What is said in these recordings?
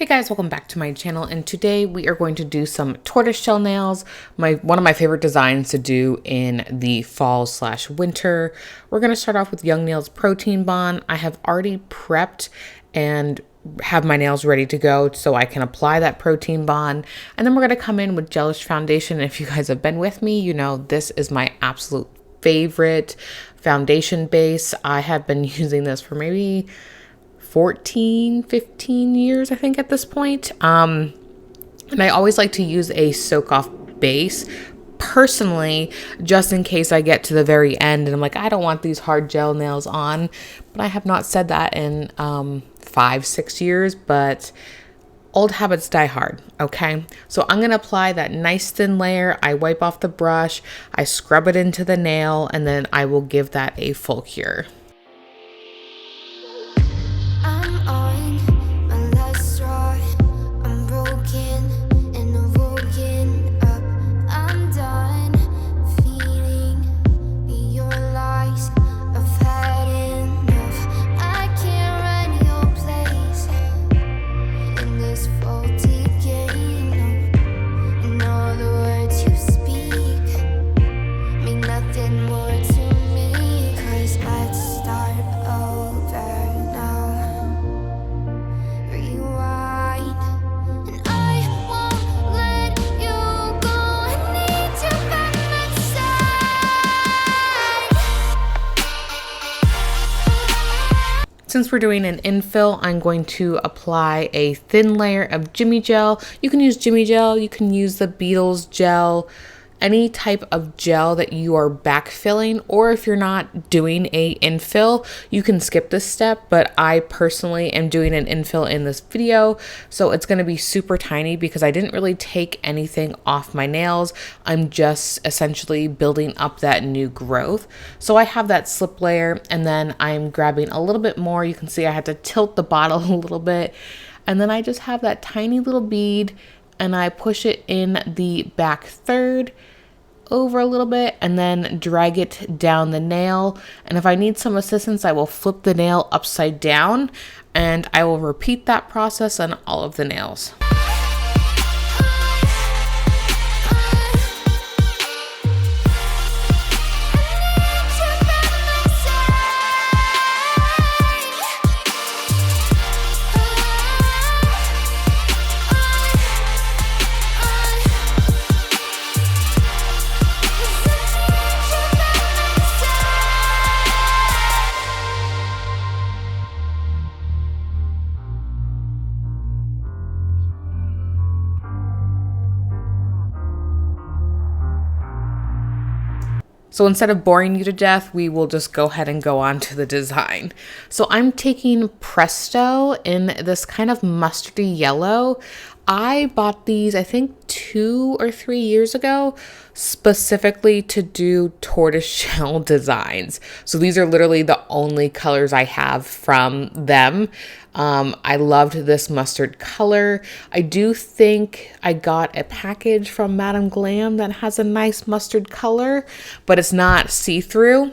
Hey guys, welcome back to my channel, and today we are going to do some tortoiseshell nails, one of my favorite designs to do in the fall/winter. We're going to start off with Young Nails Protein Bond. I have already prepped and have my nails ready to go so I can apply that protein bond, and then we're going to come in with gelish foundation. If you guys have been with me, you know this is my absolute favorite foundation base. I have been using this for maybe 15 years, I think, at this point. And I always like to use a soak off base personally, just in case I get to the very end and I'm like, I don't want these hard gel nails on. But I have not said that in 5-6 years, but old habits die hard. Okay, so I'm gonna apply that nice thin layer. I wipe off the brush, I scrub it into the nail, and then I will give that a full cure. Since we're doing an infill, I'm going to apply a thin layer of Jimmy Gel. You can use Jimmy Gel, you can use the Beetles gel, any type of gel that you are backfilling, or if you're not doing a infill, you can skip this step, but I personally am doing an infill in this video, so it's going to be super tiny because I didn't really take anything off my nails. I'm just essentially building up that new growth. So I have that slip layer, and then I'm grabbing a little bit more. You can see I had to tilt the bottle a little bit, and then I just have that tiny little bead, and I push it in the back third over a little bit and then drag it down the nail. And if I need some assistance, I will flip the nail upside down, and I will repeat that process on all of the nails. So instead of boring you to death, we will just go ahead and go on to the design. So I'm taking Presto in this kind of mustardy yellow. I bought these, I think 2 or 3 years ago, specifically to do tortoiseshell designs. So these are literally the only colors I have from them. I loved this mustard color. I do think I got a package from GLAM that has a nice mustard color, but it's not see-through.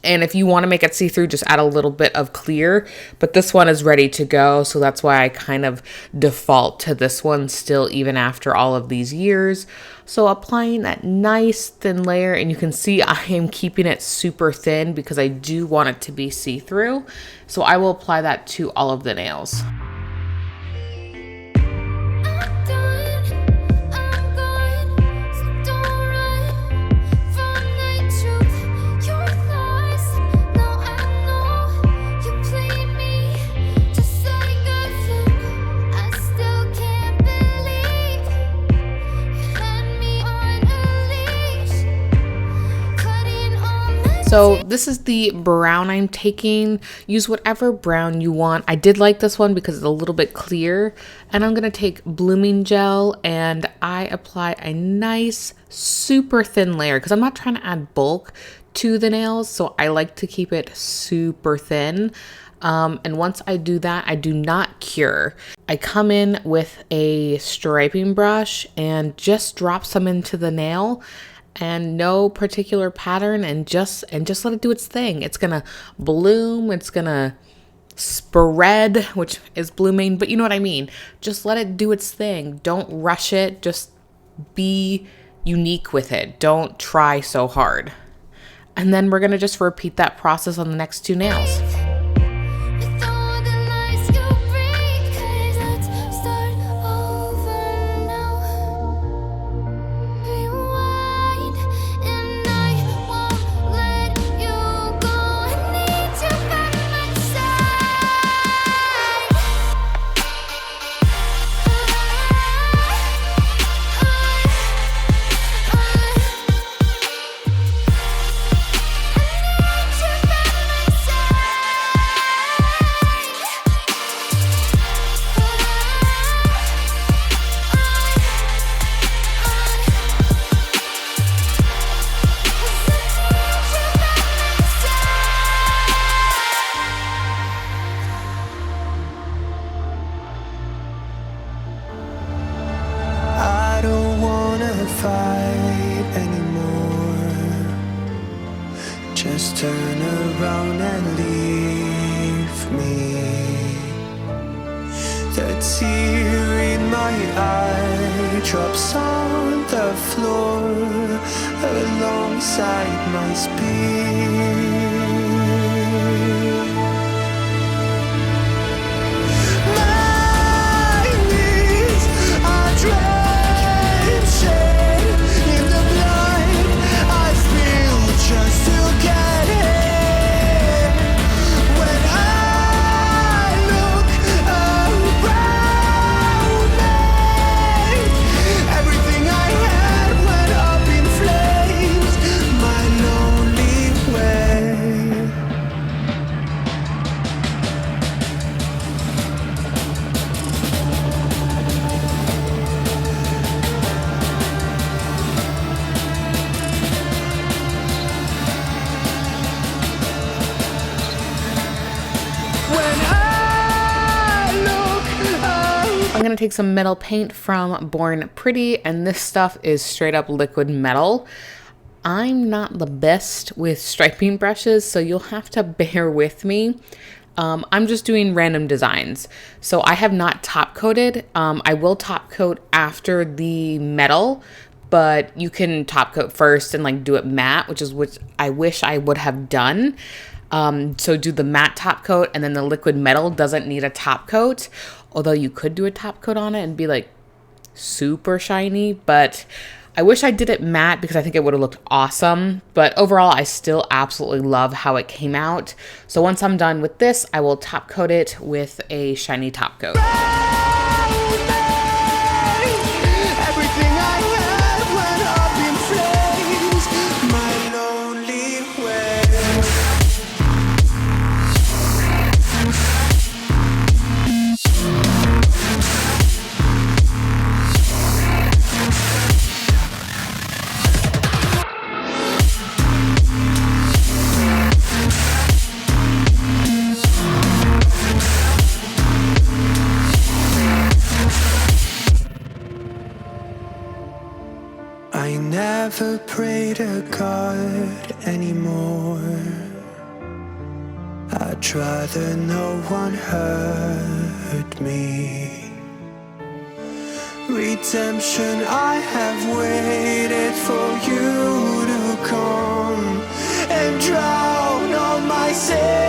And if you want to make it see-through, just add a little bit of clear, but this one is ready to go. So that's why I kind of default to this one still, even after all of these years. So applying that nice thin layer, and you can see I am keeping it super thin because I do want it to be see-through. So I will apply that to all of the nails. So this is the brown I'm taking. Use whatever brown you want. I did like this one because it's a little bit clear. And I'm going to take blooming gel, and I apply a nice super thin layer because I'm not trying to add bulk to the nails. So I like to keep it super thin. And once I do that, I do not cure. I come in with a striping brush and just drop some into the nail. And no particular pattern, and just let it do its thing. It's gonna bloom, it's gonna spread, which is blooming, but you know what I mean. Just let it do its thing. Don't rush it. Just be unique with it. Don't try so hard. And then we're going to just repeat that process on the next two nails. Fight anymore. Just turn around and leave me. The tear in my eye drops on the floor alongside my speed. My knees are drenching just to get in. When I look around me, everything I had went up in flames. My lonely way. I'm going to take some metal paint from Born Pretty, and this stuff is straight up liquid metal. I'm not the best with striping brushes, so you'll have to bear with me. I'm just doing random designs. So I have not top coated. I will top coat after the metal, but you can top coat first and like do it matte, which is what I wish I would have done. So do the matte top coat, and then the liquid metal doesn't need a top coat. Although you could do a top coat on it and be like super shiny, but I wish I did it matte because I think it would have looked awesome. But overall, I still absolutely love how it came out. So once I'm done with this, I will top coat it with a shiny top coat. Everything I had went up in flames. My lonely way. I never pray to God anymore. I'd rather no one hurt me. Redemption, I have waited for you to come and drown all my sins.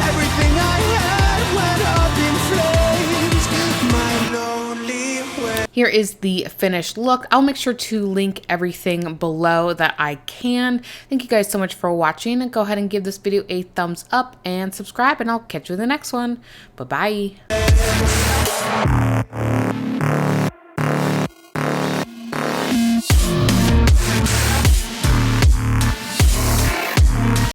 Everything I had went up in flames. My lonely way. Here is the finished look. I'll make sure to link everything below that I can. Thank you guys so much for watching. Go ahead and give this video a thumbs up and subscribe, and I'll catch you in the next one. Bye-bye.